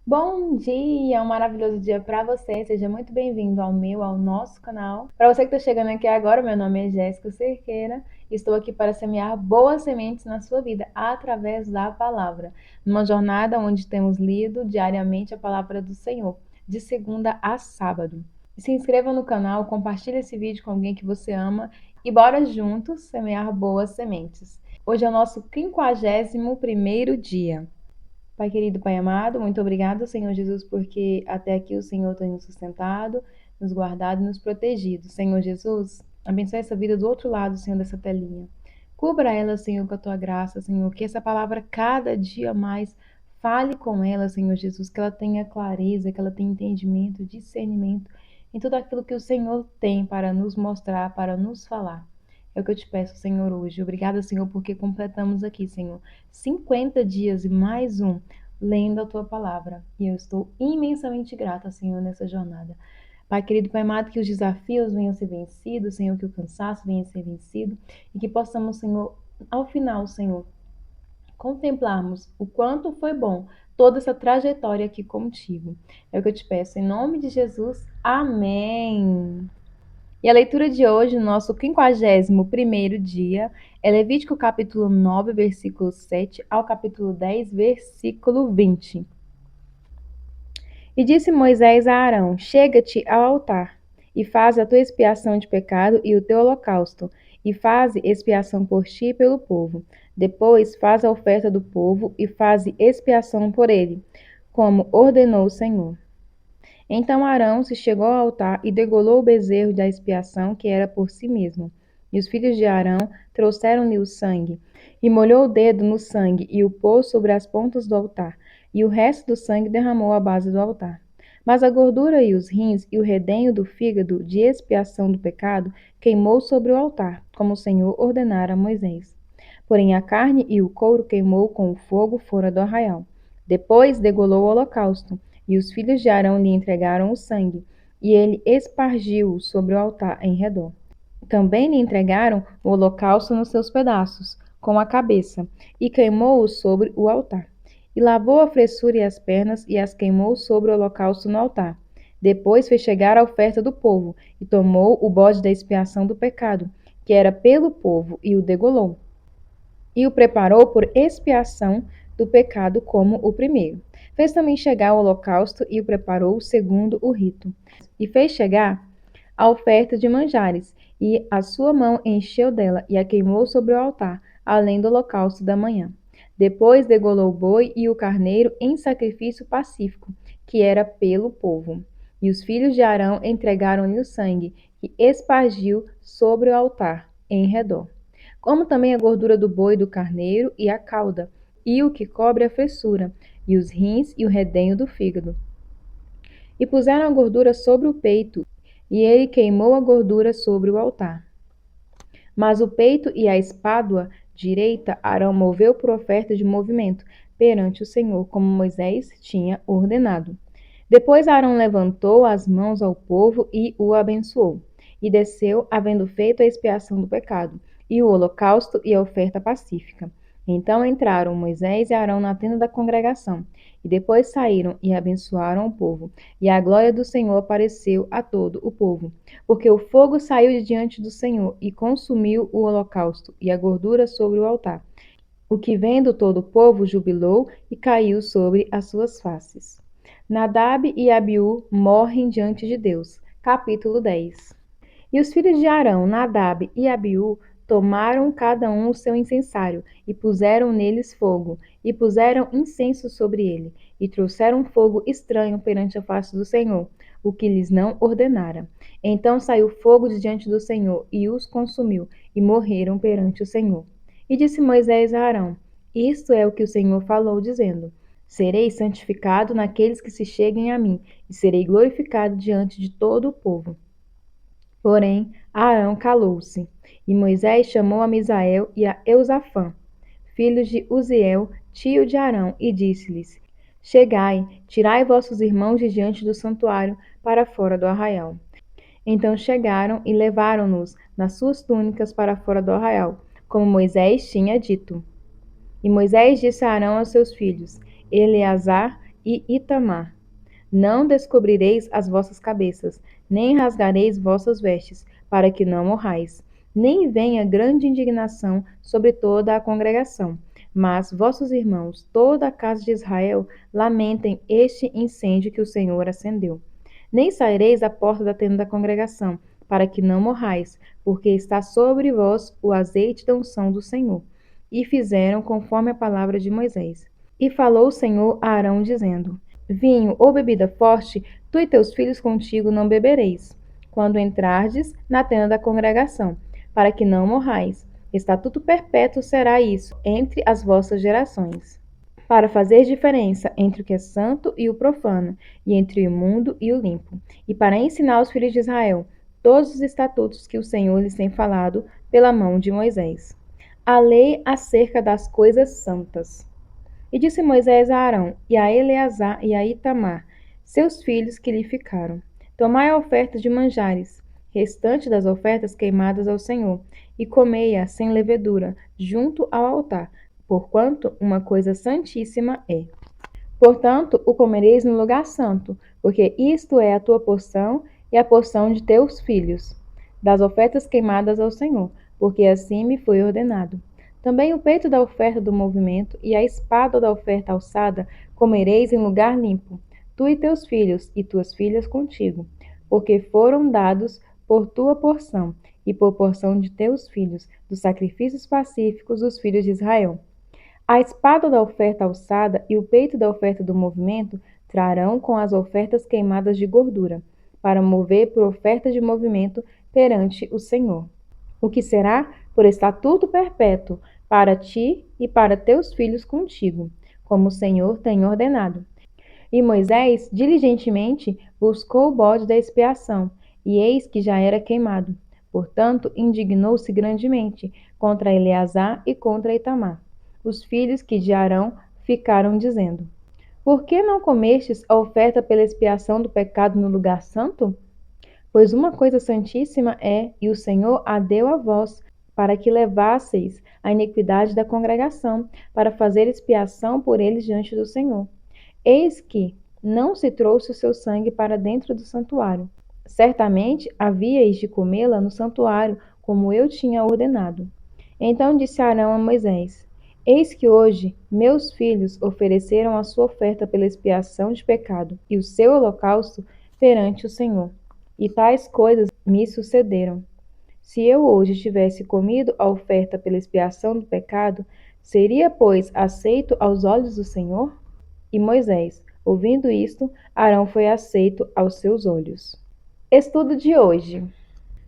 Bom dia, um maravilhoso dia para você. Seja muito bem-vindo ao nosso canal. Para você que está chegando aqui agora, meu nome é Jéssica Cerqueira. Estou aqui para semear boas sementes na sua vida através da palavra. Numa jornada onde temos lido diariamente a palavra do Senhor, de segunda a sábado. Se inscreva no canal, compartilhe esse vídeo com alguém que você ama e bora juntos semear boas sementes. Hoje é o nosso 51º dia. Pai querido, Pai amado, muito obrigado, Senhor Jesus, porque até aqui o Senhor tem nos sustentado, nos guardado e nos protegido. Senhor Jesus, abençoe essa vida do outro lado, Senhor, dessa telinha. Cubra ela, Senhor, com a tua graça, Senhor, que essa palavra cada dia mais fale com ela, Senhor Jesus, que ela tenha clareza, que ela tenha entendimento, discernimento em tudo aquilo que o Senhor tem para nos mostrar, para nos falar. É o que eu te peço, Senhor, hoje. Obrigada, Senhor, porque completamos aqui, Senhor, 50 dias e mais um lendo a tua palavra. E eu estou imensamente grata, Senhor, nessa jornada. Pai querido, Pai amado, que os desafios venham a ser vencidos, Senhor, que o cansaço venha a ser vencido e que possamos, Senhor, ao final, Senhor, contemplarmos o quanto foi bom toda essa trajetória aqui contigo. É o que eu te peço, em nome de Jesus. Amém. E a leitura de hoje, no nosso 51º dia, é Levítico capítulo 9, versículo 7 ao capítulo 10, versículo 20. E disse Moisés a Arão: Chega-te ao altar, e faze a tua expiação de pecado e o teu holocausto, e faze expiação por ti e pelo povo. Depois faz a oferta do povo, e faze expiação por ele, como ordenou o Senhor. Então Arão se chegou ao altar e degolou o bezerro da expiação que era por si mesmo. E os filhos de Arão trouxeram-lhe o sangue, e molhou o dedo no sangue e o pôs sobre as pontas do altar, e o resto do sangue derramou à base do altar. Mas a gordura e os rins e o redenho do fígado de expiação do pecado queimou sobre o altar, como o Senhor ordenara a Moisés. Porém a carne e o couro queimou com o fogo fora do arraial. Depois degolou o holocausto, e os filhos de Arão lhe entregaram o sangue, e ele espargiu-o sobre o altar em redor. Também lhe entregaram o holocausto nos seus pedaços, com a cabeça, e queimou-o sobre o altar. E lavou a fressura e as pernas, e as queimou sobre o holocausto no altar. Depois fez chegar a oferta do povo, e tomou o bode da expiação do pecado, que era pelo povo, e o degolou. E o preparou por expiação do pecado como o primeiro. Fez também chegar o holocausto e o preparou segundo o rito. E fez chegar a oferta de manjares, e a sua mão encheu dela e a queimou sobre o altar, além do holocausto da manhã. Depois degolou o boi e o carneiro em sacrifício pacífico, que era pelo povo. E os filhos de Arão entregaram-lhe o sangue, que espargiu sobre o altar em redor, como também a gordura do boi e do carneiro e a cauda, e o que cobre a fressura, e os rins e o redenho do fígado. E puseram a gordura sobre o peito, e ele queimou a gordura sobre o altar. Mas o peito e a espádua direita Arão moveu por oferta de movimento perante o Senhor, como Moisés tinha ordenado. Depois Arão levantou as mãos ao povo e o abençoou, e desceu, havendo feito a expiação do pecado, e o holocausto e a oferta pacífica. Então entraram Moisés e Arão na tenda da congregação, e depois saíram e abençoaram o povo. E a glória do Senhor apareceu a todo o povo, porque o fogo saiu de diante do Senhor e consumiu o holocausto e a gordura sobre o altar. O que vendo todo o povo jubilou e caiu sobre as suas faces. Nadab e Abiú morrem diante de Deus. Capítulo 10. E os filhos de Arão, Nadab e Abiú, tomaram cada um o seu incensário, e puseram neles fogo, e puseram incenso sobre ele, e trouxeram fogo estranho perante a face do Senhor, o que lhes não ordenara. Então saiu fogo de diante do Senhor, e os consumiu, e morreram perante o Senhor. E disse Moisés a Arão: Isto é o que o Senhor falou, dizendo: Serei santificado naqueles que se cheguem a mim, e serei glorificado diante de todo o povo. Porém, Arão calou-se. E Moisés chamou a Misael e a Eusafã, filhos de Uziel, tio de Arão, e disse-lhes: Chegai, tirai vossos irmãos de diante do santuário para fora do arraial. Então chegaram e levaram-nos nas suas túnicas para fora do arraial, como Moisés tinha dito. E Moisés disse a Arão aos seus filhos, Eleazar, e Itamar. Não descobrireis as vossas cabeças, nem rasgareis vossas vestes, para que não morrais. Nem venha grande indignação sobre toda a congregação. Mas vossos irmãos, toda a casa de Israel, lamentem este incêndio que o Senhor acendeu. Nem saireis à porta da tenda da congregação, para que não morrais, porque está sobre vós o azeite da unção do Senhor. E fizeram conforme a palavra de Moisés. E falou o Senhor a Arão, dizendo: Vinho ou bebida forte, tu e teus filhos contigo não bebereis, quando entrardes na tenda da congregação, para que não morrais. Estatuto perpétuo será isso entre as vossas gerações, para fazer diferença entre o que é santo e o profano, e entre o imundo e o limpo, e para ensinar aos filhos de Israel todos os estatutos que o Senhor lhes tem falado pela mão de Moisés. A lei acerca das coisas santas. E disse Moisés a Arão, e a Eleazar e a Itamar, seus filhos que lhe ficaram: Tomai a oferta de manjares, restante das ofertas queimadas ao Senhor, e comei-a sem levedura, junto ao altar, porquanto uma coisa santíssima é. Portanto, o comereis no lugar santo, porque isto é a tua porção e a porção de teus filhos, das ofertas queimadas ao Senhor, porque assim me foi ordenado. Também o peito da oferta do movimento e a espada da oferta alçada comereis em lugar limpo, tu e teus filhos e tuas filhas contigo, porque foram dados por tua porção e por porção de teus filhos, dos sacrifícios pacíficos dos filhos de Israel. A espada da oferta alçada e o peito da oferta do movimento trarão com as ofertas queimadas de gordura, para mover por oferta de movimento perante o Senhor. O que será por estatuto perpétuo para ti e para teus filhos contigo, como o Senhor tem ordenado. E Moisés diligentemente buscou o bode da expiação, e eis que já era queimado. Portanto, indignou-se grandemente contra Eleazar e contra Itamar. Os filhos que de Arão ficaram dizendo: Por que não comestes a oferta pela expiação do pecado no lugar santo? Pois uma coisa santíssima é, e o Senhor a deu a vós, para que levasseis a iniquidade da congregação, para fazer expiação por eles diante do Senhor. Eis que não se trouxe o seu sangue para dentro do santuário. Certamente havíeis de comê-la no santuário, como eu tinha ordenado. Então disse Arão a Moisés: Eis que hoje meus filhos ofereceram a sua oferta pela expiação de pecado e o seu holocausto perante o Senhor. E tais coisas me sucederam. Se eu hoje tivesse comido a oferta pela expiação do pecado, seria, pois, aceito aos olhos do Senhor? E Moisés, ouvindo isto, Arão foi aceito aos seus olhos. Estudo de hoje.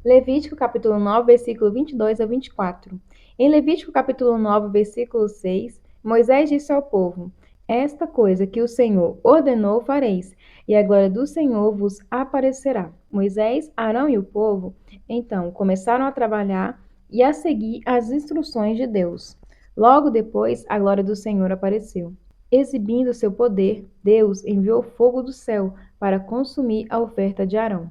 Levítico capítulo 9, versículo 22 a 24. Em Levítico capítulo 9, versículo 6, Moisés disse ao povo: Esta coisa que o Senhor ordenou fareis, e a glória do Senhor vos aparecerá. Moisés, Arão e o povo, então, começaram a trabalhar e a seguir as instruções de Deus. Logo depois, a glória do Senhor apareceu. Exibindo seu poder, Deus enviou fogo do céu para consumir a oferta de Arão.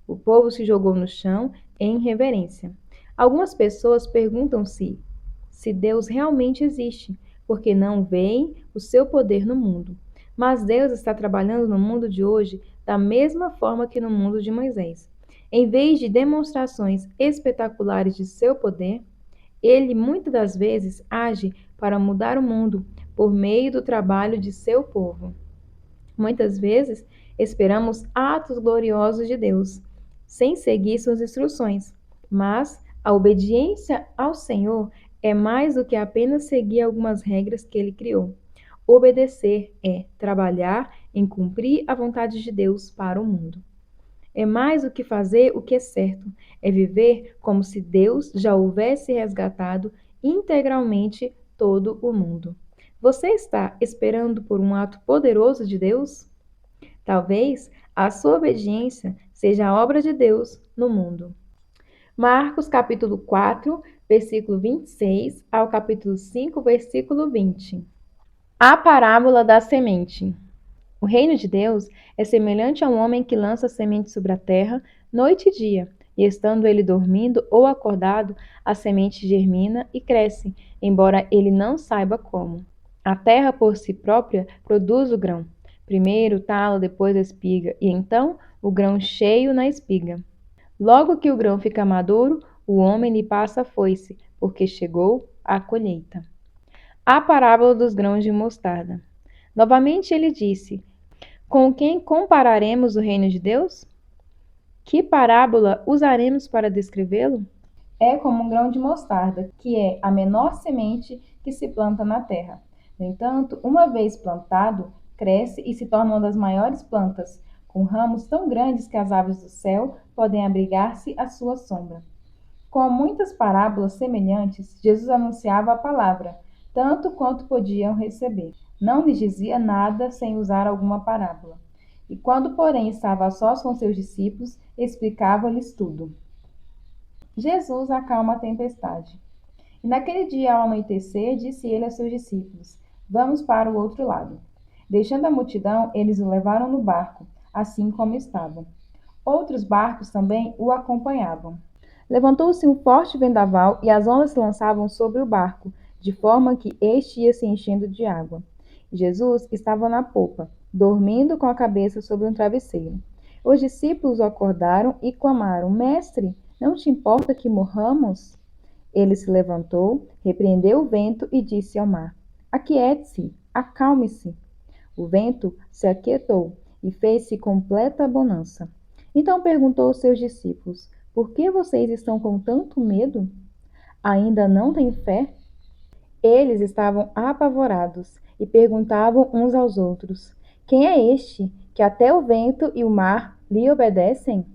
O povo se jogou no chão em reverência. Algumas pessoas perguntam-se se Deus realmente existe, porque não veem o seu poder no mundo. Mas Deus está trabalhando no mundo de hoje da mesma forma que no mundo de Moisés. Em vez de demonstrações espetaculares de seu poder, ele muitas das vezes age para mudar o mundo por meio do trabalho de seu povo. Muitas vezes esperamos atos gloriosos de Deus, sem seguir suas instruções, mas a obediência ao Senhor é mais do que apenas seguir algumas regras que ele criou. Obedecer é trabalhar em cumprir a vontade de Deus para o mundo. É mais do que fazer o que é certo, é viver como se Deus já houvesse resgatado integralmente todo o mundo. Você está esperando por um ato poderoso de Deus? Talvez a sua obediência seja a obra de Deus no mundo. Marcos capítulo 4, versículo 26 ao capítulo 5, versículo 20. A parábola da semente. O reino de Deus é semelhante a um homem que lança a semente sobre a terra noite e dia, e estando ele dormindo ou acordado, a semente germina e cresce, embora ele não saiba como. A terra por si própria produz o grão, Primeiro o talo, depois a espiga, e então o grão cheio na espiga. Logo que o grão fica maduro, o homem lhe passa a foice, porque chegou a colheita. A parábola dos grãos de mostarda. Novamente ele disse: Com quem compararemos o reino de Deus? Que parábola usaremos para descrevê-lo? É como um grão de mostarda, que é a menor semente que se planta na terra. No entanto, uma vez plantado, cresce e se torna uma das maiores plantas, com ramos tão grandes que as aves do céu podem abrigar-se à sua sombra. Com muitas parábolas semelhantes, Jesus anunciava a palavra, tanto quanto podiam receber. Não lhes dizia nada sem usar alguma parábola. E quando, porém, estava a sós com seus discípulos, explicava-lhes tudo. Jesus acalma a tempestade. E naquele dia, ao anoitecer, disse ele a seus discípulos: Vamos para o outro lado. Deixando a multidão, eles o levaram no barco, assim como estava. Outros barcos também o acompanhavam. Levantou-se um forte vendaval e as ondas se lançavam sobre o barco, de forma que este ia se enchendo de água. Jesus estava na popa, dormindo com a cabeça sobre um travesseiro. Os discípulos o acordaram e clamaram: Mestre, não te importa que morramos? Ele se levantou, repreendeu o vento e disse ao mar: Aquiete-se, acalme-se. O vento se aquietou e fez-se completa bonança. Então perguntou aos seus discípulos: Por que vocês estão com tanto medo? Ainda não têm fé? Eles estavam apavorados e perguntavam uns aos outros: Quem é este que até o vento e o mar lhe obedecem?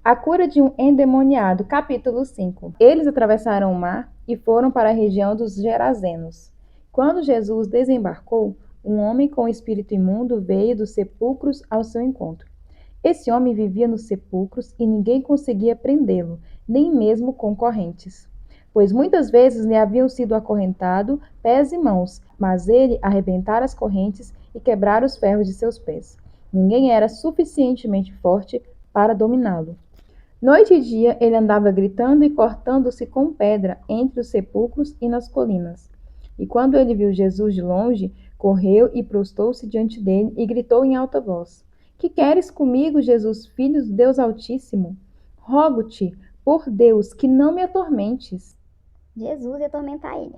A cura de um endemoniado, capítulo 5. Eles atravessaram o mar e foram para a região dos Gerazenos. Quando Jesus desembarcou, um homem com espírito imundo veio dos sepulcros ao seu encontro. Esse homem vivia nos sepulcros e ninguém conseguia prendê-lo, nem mesmo com correntes, pois muitas vezes lhe haviam sido acorrentado pés e mãos, mas ele arrebentara as correntes e quebrara os ferros de seus pés. Ninguém era suficientemente forte para dominá-lo. Noite e dia ele andava gritando e cortando-se com pedra entre os sepulcros e nas colinas. E quando ele viu Jesus de longe, correu e prostou-se diante dele e gritou em alta voz: Que queres comigo, Jesus, filho do Deus Altíssimo? Rogo-te, por Deus, que não me atormentes. Jesus ia atormentar ele.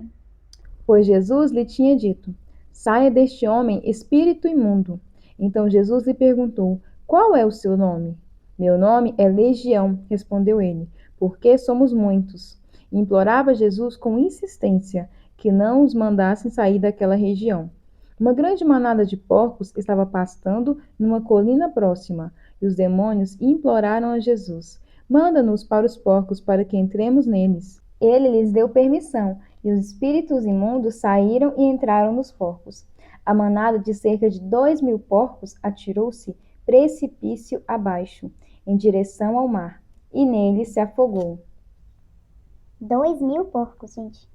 Pois Jesus lhe tinha dito: Saia deste homem, espírito imundo. Então Jesus lhe perguntou: Qual é o seu nome? Meu nome é Legião, respondeu ele, porque somos muitos. E implorava Jesus com insistência que não os mandassem sair daquela região. Uma grande manada de porcos estava pastando numa colina próxima, e os demônios imploraram a Jesus: Manda-nos para os porcos para que entremos neles. Ele lhes deu permissão, e os espíritos imundos saíram e entraram nos porcos. A manada de cerca de 2.000 porcos atirou-se precipício abaixo, em direção ao mar, e nele se afogou. 2.000 porcos, gente.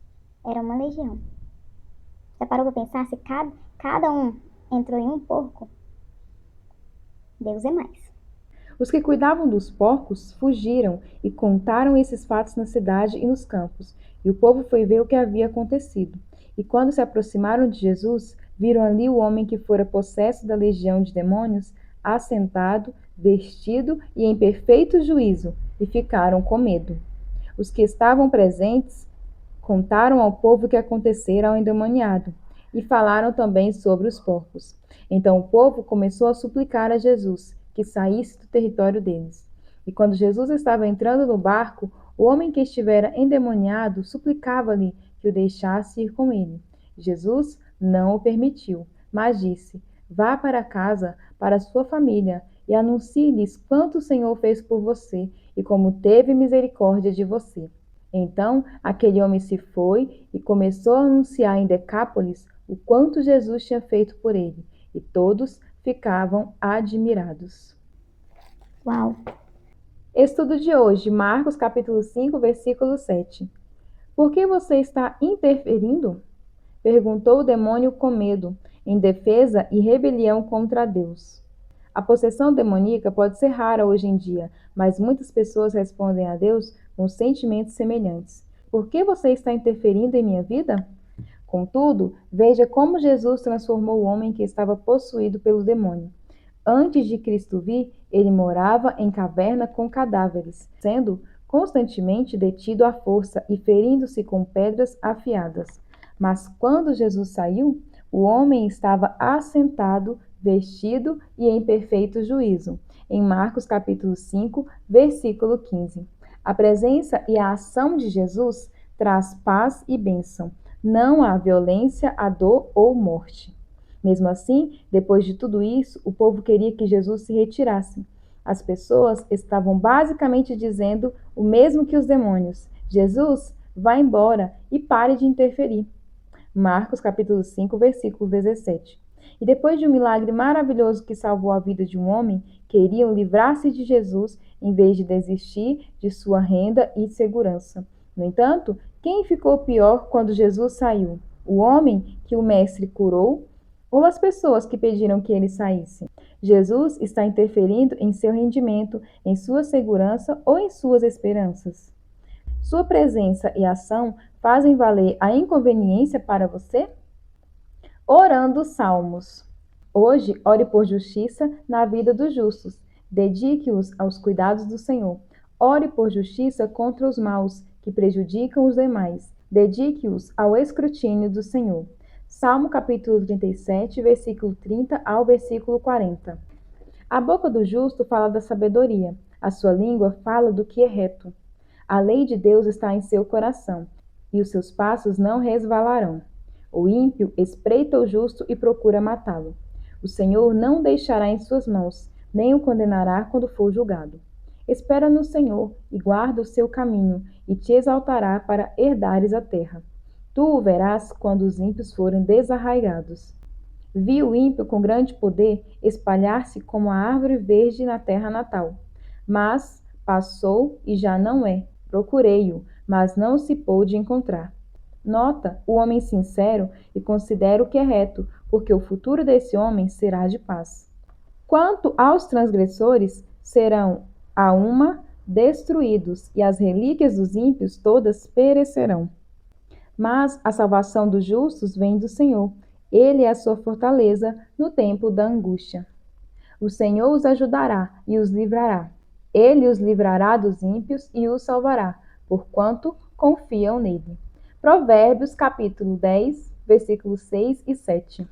Era uma legião. Você parou pra pensar? Se cada um entrou em um porco, Deus é mais. Os que cuidavam dos porcos fugiram e contaram esses fatos na cidade e nos campos, e o povo foi ver o que havia acontecido. E quando se aproximaram de Jesus, viram ali o homem que fora possesso da legião de demônios, assentado, vestido e em perfeito juízo, e ficaram com medo. Os que estavam presentes contaram ao povo o que acontecera ao endemoniado, e falaram também sobre os porcos. Então o povo começou a suplicar a Jesus que saísse do território deles. E quando Jesus estava entrando no barco, o homem que estivera endemoniado suplicava-lhe que o deixasse ir com ele. Jesus não o permitiu, mas disse: Vá para casa, para sua família, e anuncie-lhes quanto o Senhor fez por você e como teve misericórdia de você. Então aquele homem se foi e começou a anunciar em Decápolis o quanto Jesus tinha feito por ele, e todos ficavam admirados. Uau! Estudo de hoje, Marcos capítulo 5, versículo 7. Por que você está interferindo? Perguntou o demônio com medo, em defesa e rebelião contra Deus. A possessão demoníaca pode ser rara hoje em dia, mas muitas pessoas respondem a Deus com sentimentos semelhantes. Por que você está interferindo em minha vida? Contudo, veja como Jesus transformou o homem que estava possuído pelo demônio. Antes de Cristo vir, ele morava em caverna com cadáveres, sendo constantemente detido à força e ferindo-se com pedras afiadas. Mas quando Jesus saiu, o homem estava assentado, vestido e em perfeito juízo. Em Marcos capítulo 5, versículo 15. A presença e a ação de Jesus traz paz e bênção. Não há violência, a dor ou morte. Mesmo assim, depois de tudo isso, o povo queria que Jesus se retirasse. As pessoas estavam basicamente dizendo o mesmo que os demônios: Jesus, vá embora e pare de interferir. Marcos capítulo 5, versículo 17. E depois de um milagre maravilhoso que salvou a vida de um homem, queriam livrar-se de Jesus em vez de desistir de sua renda e segurança. No entanto, quem ficou pior quando Jesus saiu? O homem que o mestre curou ou as pessoas que pediram que ele saísse? Jesus está interferindo em seu rendimento, em sua segurança ou em suas esperanças? Sua presença e ação fazem valer a inconveniência para você? Orando Salmos. Hoje, ore por justiça na vida dos justos. Dedique-os aos cuidados do Senhor. Ore por justiça contra os maus, que prejudicam os demais. Dedique-os ao escrutínio do Senhor. Salmo capítulo 37, versículo 30 ao versículo 40. A boca do justo fala da sabedoria. A sua língua fala do que é reto. A lei de Deus está em seu coração, e os seus passos não resvalarão. O ímpio espreita o justo e procura matá-lo. O Senhor não deixará em suas mãos, nem o condenará quando for julgado. Espera no Senhor e guarda o seu caminho, e te exaltará para herdares a terra. Tu o verás quando os ímpios forem desarraigados. Vi o ímpio com grande poder espalhar-se como a árvore verde na terra natal. Mas passou e já não é. Procurei-o, mas não se pôde encontrar. Nota o homem sincero e considera o que é reto, porque o futuro desse homem será de paz. Quanto aos transgressores, serão a uma destruídos, e as relíquias dos ímpios todas perecerão. Mas a salvação dos justos vem do Senhor. Ele é a sua fortaleza no tempo da angústia. O Senhor os ajudará e os livrará. Ele os livrará dos ímpios e os salvará, porquanto confiam nele. Provérbios capítulo 10, versículos 6 e 7.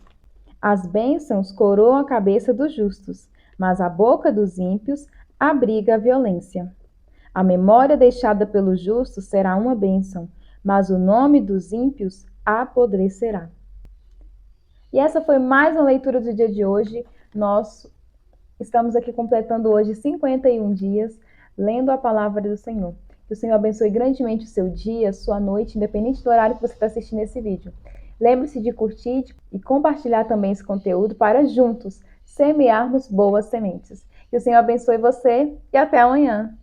As bênçãos coroam a cabeça dos justos, mas a boca dos ímpios abriga a violência. A memória deixada pelos justos será uma bênção, mas o nome dos ímpios apodrecerá. E essa foi mais uma leitura do dia de hoje. Nós estamos aqui completando hoje 51 dias, lendo a palavra do Senhor. Que o Senhor abençoe grandemente o seu dia, sua noite, independente do horário que você está assistindo esse vídeo. Lembre-se de curtir e compartilhar também esse conteúdo para juntos semearmos boas sementes. Que o Senhor abençoe você e até amanhã.